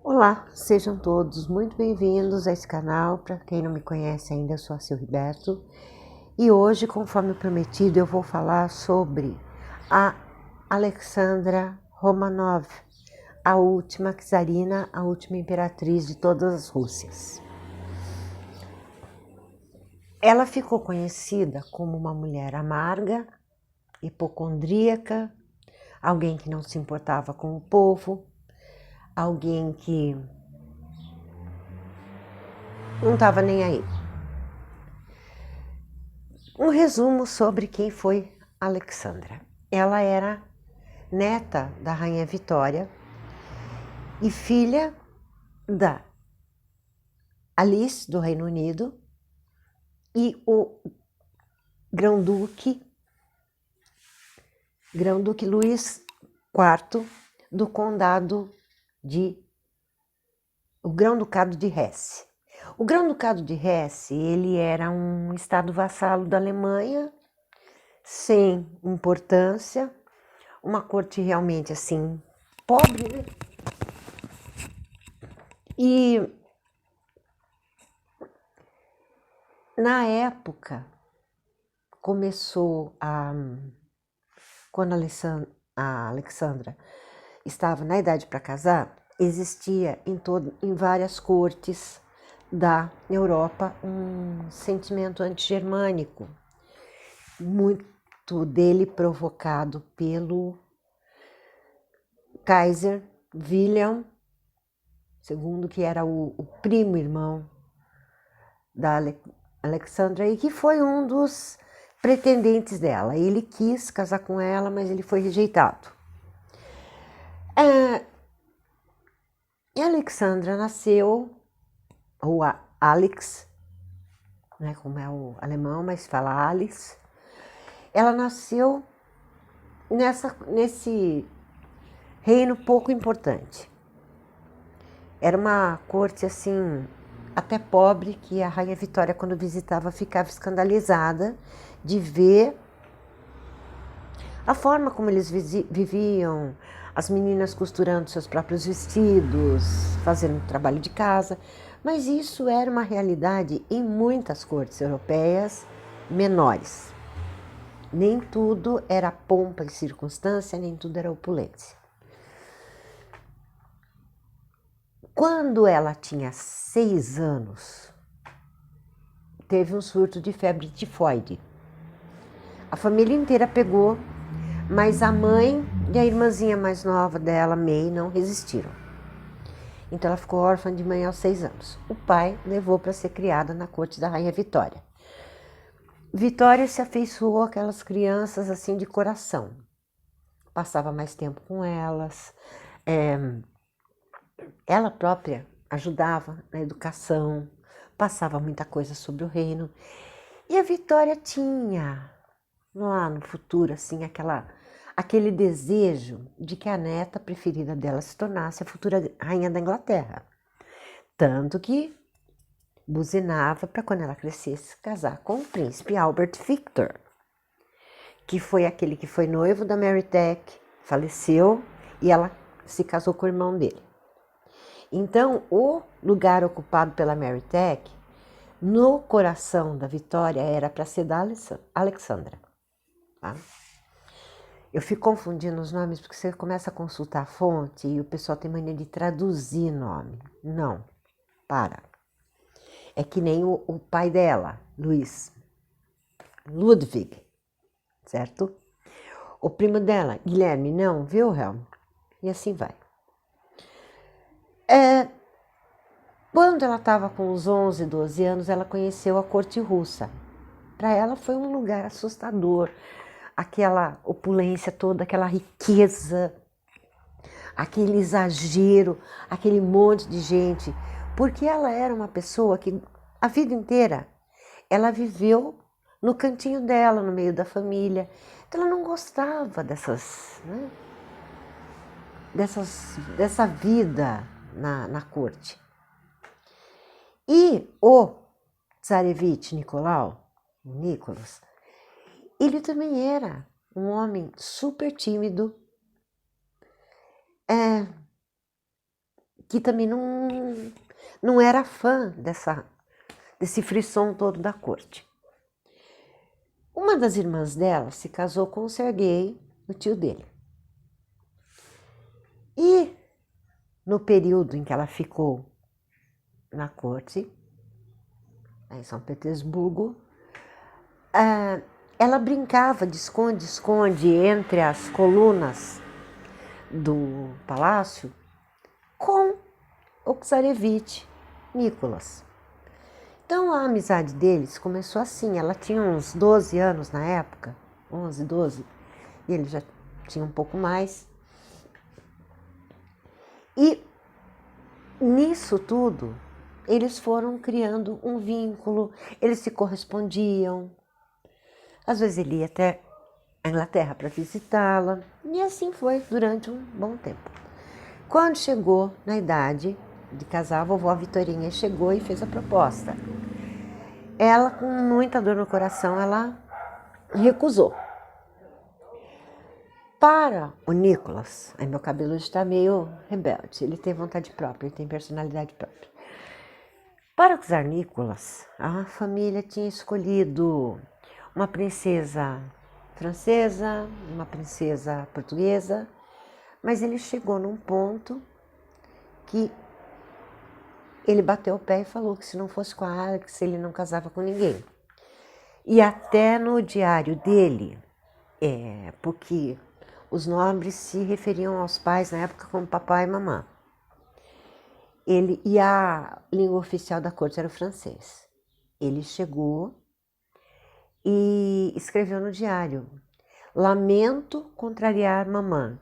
Olá, sejam todos muito bem-vindos a esse canal. Para quem não me conhece ainda, eu sou a Sil Riberto e hoje, conforme prometido, eu vou falar sobre a Alexandra Romanov, a última czarina, a última imperatriz de todas as Rússias. Ela ficou conhecida como uma mulher amarga, hipocondríaca, alguém que não se importava com o povo, alguém que não estava nem aí. Um resumo sobre quem foi Alexandra. Ela era neta da Rainha Vitória e filha da Alice do Reino Unido e o Grão-Duque Luís IV do Condado de o Grão-Ducado de Hesse. O Grão-Ducado de Hesse, ele era um estado vassalo da Alemanha, sem importância, uma corte realmente assim pobre, né? E na época começou quando a Alexandra estava na idade para casar, existia em várias cortes da Europa um sentimento antigermânico, muito dele provocado pelo Kaiser Wilhelm II, que era o primo irmão da Alexandra e que foi um dos pretendentes dela. Ele quis casar com ela, mas ele foi rejeitado. E a Alexandra nasceu, ou a Alex, né, como é o alemão, mas fala Alice. Ela nasceu nesse reino pouco importante. Era uma corte assim, até pobre, que a Rainha Vitória, quando visitava, ficava escandalizada de ver a forma como eles viviam, as meninas costurando seus próprios vestidos, fazendo trabalho de casa. Mas isso era uma realidade em muitas cortes europeias menores. Nem tudo era pompa e circunstância, nem tudo era opulência. Quando ela tinha 6 anos, teve um surto de febre tifoide. A família inteira pegou, mas a mãe e a irmãzinha mais nova dela, May, não resistiram. Então ela ficou órfã de mãe aos 6 anos. O pai levou para ser criada na corte da Rainha Vitória. Vitória se afeiçoou àquelas crianças assim de coração. Passava mais tempo com elas. Ela própria ajudava na educação, passava muita coisa sobre o reino. E a Vitória tinha, lá no futuro, assim, aquele desejo de que a neta preferida dela se tornasse a futura rainha da Inglaterra. Tanto que buzinava para quando ela crescesse casar com o príncipe Albert Victor, que foi aquele que foi noivo da Mary Tech, faleceu e ela se casou com o irmão dele. Então, o lugar ocupado pela Mary Tech, no coração da Vitória, era para ser da Alexandra. Tá? Eu fico confundindo os nomes porque você começa a consultar a fonte e o pessoal tem mania de traduzir nome. Não, para. É que nem o pai dela, Ludwig, certo? O primo dela, Guilherme, não, Wilhelm. E assim vai. Quando ela estava com uns 11, 12 anos, ela conheceu a corte russa. Para ela foi um lugar assustador. Aquela opulência toda, aquela riqueza, aquele exagero, aquele monte de gente. Porque ela era uma pessoa que a vida inteira ela viveu no cantinho dela, no meio da família. Então ela não gostava né, dessa vida na corte. E o Tsarevich Nicolas, ele também era um homem super tímido, que também não era fã desse frisson todo da corte. Uma das irmãs dela se casou com o Serguei, o tio dele. E no período em que ela ficou na corte, em São Petersburgo, ela brincava de esconde-esconde entre as colunas do palácio com o czarevich Nicolas. Então a amizade deles começou assim. Ela tinha uns 12 anos na época, 11, 12, e ele já tinha um pouco mais. E nisso tudo, eles foram criando um vínculo, eles se correspondiam. Às vezes ele ia até a Inglaterra para visitá-la, e assim foi durante um bom tempo. Quando chegou na idade de casar, a vovó Vitorinha chegou e fez a proposta. Ela, com muita dor no coração, ela recusou. Para o Nicolas, aí meu cabelo está meio rebelde, ele tem vontade própria, ele tem personalidade própria. Para o czar Nicolas, a família tinha escolhido uma princesa francesa, uma princesa portuguesa, mas ele chegou num ponto que ele bateu o pé e falou que se não fosse com a Alex, ele não casava com ninguém. E até no diário dele, porque os nobres se referiam aos pais na época como papai e mamã. E a língua oficial da corte era o francês. Ele chegou e escreveu no diário: lamento contrariar mamã,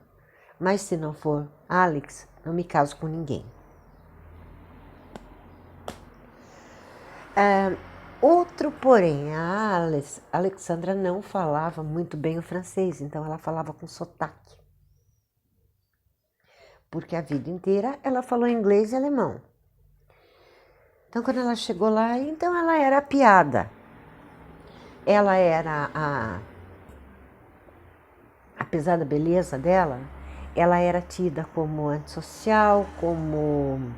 mas se não for Alex, não me caso com ninguém. Outro porém, a Alexandra não falava muito bem o francês, então ela falava com sotaque. Porque a vida inteira ela falou inglês e alemão. Então quando ela chegou lá, então ela era a piada. Ela era apesar da beleza dela, ela era tida como antissocial, como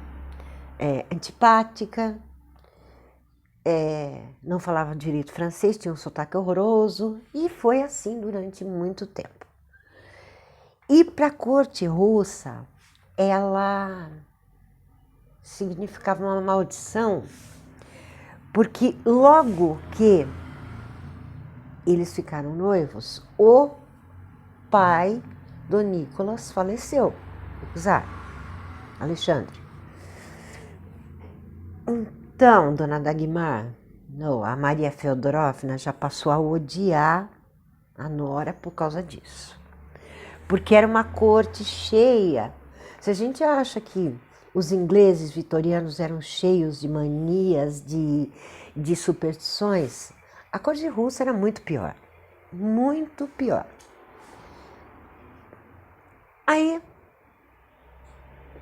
antipática. Não falava direito francês, tinha um sotaque horroroso, e foi assim durante muito tempo. E para a corte russa, ela significava uma maldição, porque logo que eles ficaram noivos, o pai do Nicolas faleceu, o czar Alexandre. Então, dona Dagmar, a Maria Feodorovna já passou a odiar a nora por causa disso. Porque era uma corte cheia. Se a gente acha que os ingleses vitorianos eram cheios de manias, de superstições, a corte russa era muito pior. Muito pior. Aí,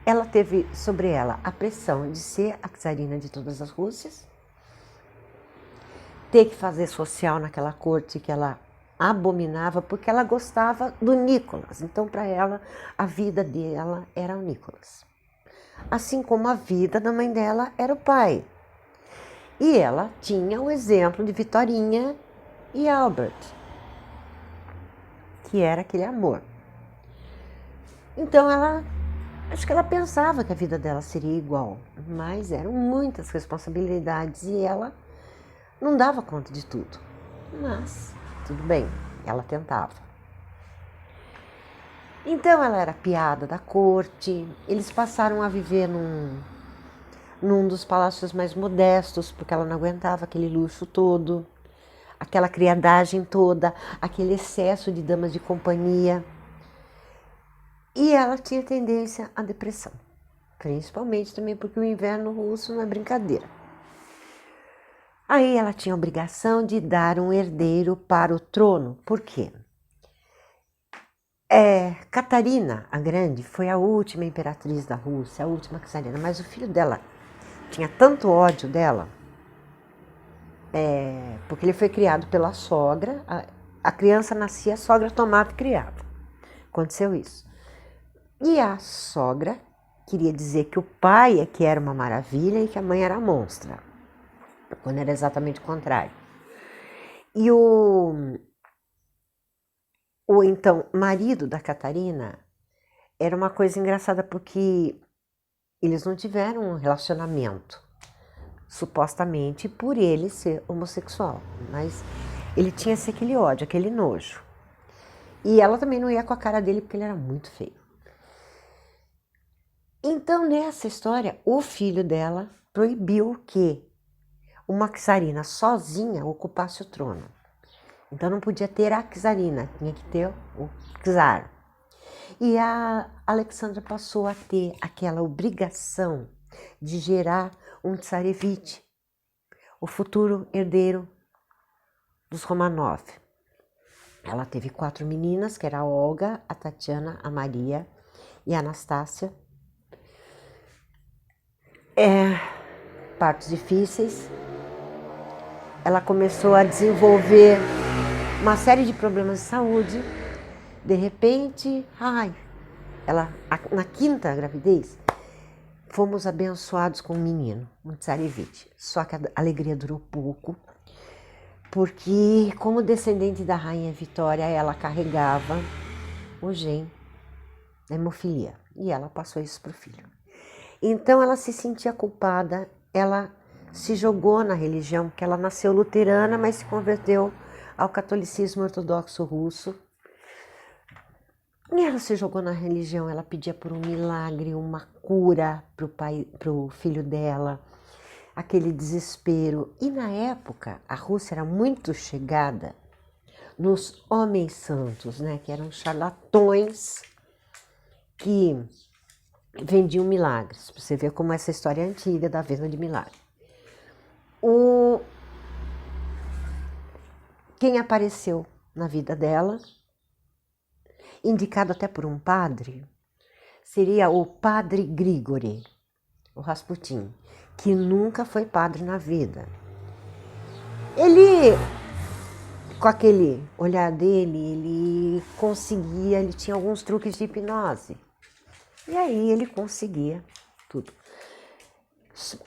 ela teve sobre ela a pressão de ser a czarina de todas as Rússias, ter que fazer social naquela corte que ela abominava, porque ela gostava do Nicolas. Então, para ela, a vida dela era o Nicolas. Assim como a vida da mãe dela era o pai. E ela tinha o exemplo de Vitorinha e Albert, que era aquele amor. Então, acho que ela pensava que a vida dela seria igual, mas eram muitas responsabilidades e ela não dava conta de tudo. Mas, tudo bem, ela tentava. Então ela era piada da corte, eles passaram a viver num dos palácios mais modestos, porque ela não aguentava aquele luxo todo, aquela criadagem toda, aquele excesso de damas de companhia. E ela tinha tendência à depressão, principalmente também porque o inverno russo não é brincadeira. Aí ela tinha a obrigação de dar um herdeiro para o trono. Por quê? Catarina a Grande foi a última imperatriz da Rússia, a última czarina, mas o filho dela tinha tanto ódio dela, porque ele foi criado pela sogra, a criança nascia, a sogra tomava e criava. Aconteceu isso. E a sogra queria dizer que o pai é que era uma maravilha e que a mãe era a monstra, quando era exatamente o contrário. E o então marido da Catarina era uma coisa engraçada porque eles não tiveram um relacionamento, supostamente por ele ser homossexual, mas ele tinha aquele ódio, aquele nojo. E ela também não ia com a cara dele porque ele era muito feio. Então, nessa história, o filho dela proibiu que uma czarina sozinha ocupasse o trono. Então não podia ter a czarina, tinha que ter o czar. E a Alexandra passou a ter aquela obrigação de gerar um tsarevich, o futuro herdeiro dos Romanov. Ela teve 4 meninas, que era a Olga, a Tatiana, a Maria e a Anastácia. Partos difíceis. Ela começou a desenvolver uma série de problemas de saúde. De repente, na 5ª gravidez, fomos abençoados com um menino, um tsarevich. Só que a alegria durou pouco, porque como descendente da rainha Vitória, ela carregava o gene da hemofilia e ela passou isso para o filho. Então ela se sentia culpada, ela se jogou na religião, que ela nasceu luterana, mas se converteu ao catolicismo ortodoxo russo. E ela se jogou na religião, ela pedia por um milagre, uma cura para o filho dela, aquele desespero. E na época, a Rússia era muito chegada nos homens santos, né, que eram charlatões que vendiam milagres. Pra você ver como essa história é antiga da venda de milagre. Quem apareceu na vida dela, indicado até por um padre, seria o padre Grigori, o Rasputin, que nunca foi padre na vida. Ele, com aquele olhar dele, ele tinha alguns truques de hipnose. E aí ele conseguia tudo.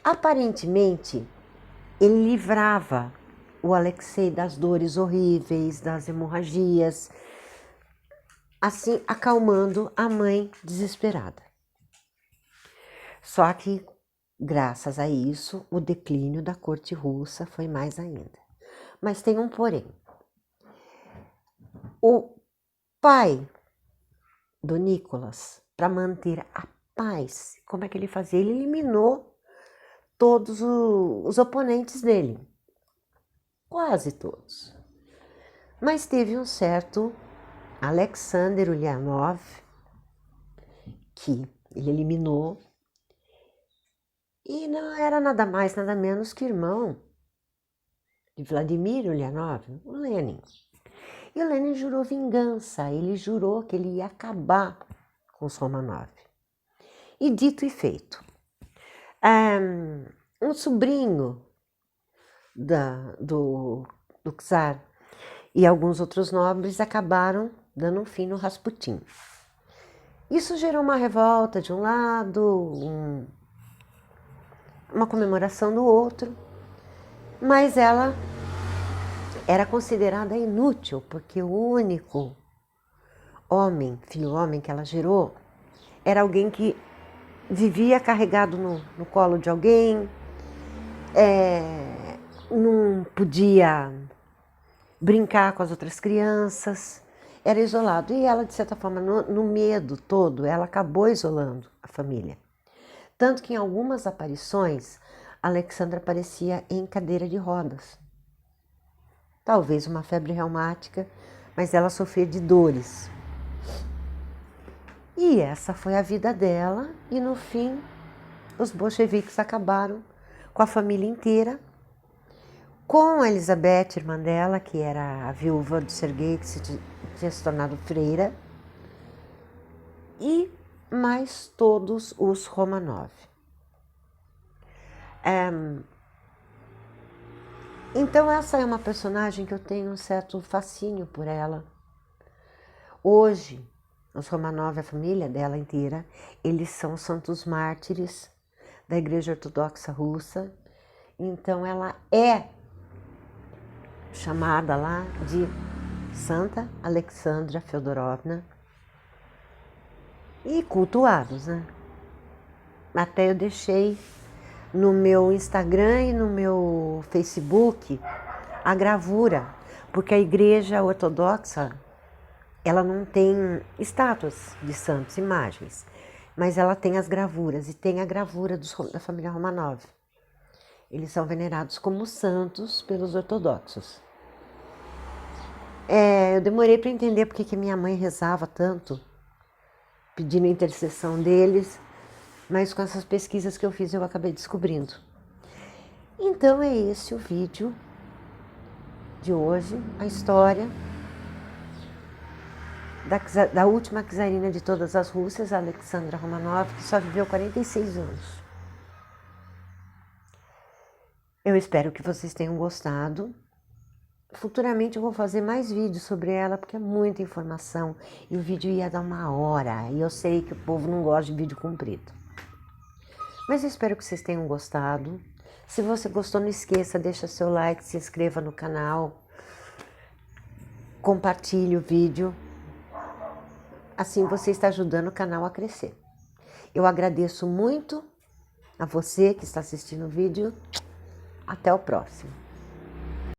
Aparentemente, ele livrava o Alexei das dores horríveis, das hemorragias, assim acalmando a mãe desesperada. Só que, graças a isso, o declínio da corte russa foi mais ainda. Mas tem um porém. O pai do Nicolas, para manter a paz, como é que ele fazia? Ele eliminou todos os oponentes dele. Quase todos. Mas teve um certo Alexander Ulyanov, que ele eliminou, e não era nada mais, nada menos que irmão de Vladimir Ulyanov, o Lenin. E o Lenin jurou vingança, ele jurou que ele ia acabar com os Romanov. E dito e feito. Um sobrinho do czar e alguns outros nobres acabaram dando um fim no Rasputin. Isso gerou uma revolta de um lado, uma comemoração do outro, mas ela era considerada inútil, porque o único filho homem que ela gerou, era alguém que vivia carregado no colo de alguém, não podia brincar com as outras crianças, era isolado. E ela, de certa forma, no medo todo, ela acabou isolando a família. Tanto que em algumas aparições, Alexandra aparecia em cadeira de rodas. Talvez uma febre reumática, mas ela sofria de dores. E essa foi a vida dela, e no fim, os bolcheviques acabaram com a família inteira, com a Elizabeth, irmã dela, que era a viúva do Sergei, que tinha se tornado freira, e mais todos os Romanov. Então essa é uma personagem que eu tenho um certo fascínio por ela. Hoje, Os Romanov, a família dela inteira, eles são santos mártires da Igreja Ortodoxa Russa. Então ela é chamada lá de Santa Alexandra Feodorovna e cultuados, né? Até eu deixei no meu Instagram e no meu Facebook a gravura, porque a Igreja Ortodoxa, ela não tem estátuas de santos, imagens, mas ela tem as gravuras, e tem a gravura da família Romanov. Eles são venerados como santos pelos ortodoxos. Eu demorei para entender porque que minha mãe rezava tanto, pedindo a intercessão deles, mas com essas pesquisas que eu fiz eu acabei descobrindo. Então é esse o vídeo de hoje, a história da última czarina de todas as Rússias, Alexandra Romanov, que só viveu 46 anos. Eu espero que vocês tenham gostado. Futuramente eu vou fazer mais vídeos sobre ela, porque é muita informação e o vídeo ia dar 1 hora, e eu sei que o povo não gosta de vídeo comprido. Mas eu espero que vocês tenham gostado. Se você gostou, não esqueça, deixa seu like, se inscreva no canal, compartilhe o vídeo. Assim você está ajudando o canal a crescer. Eu agradeço muito a você que está assistindo o vídeo. Até o próximo.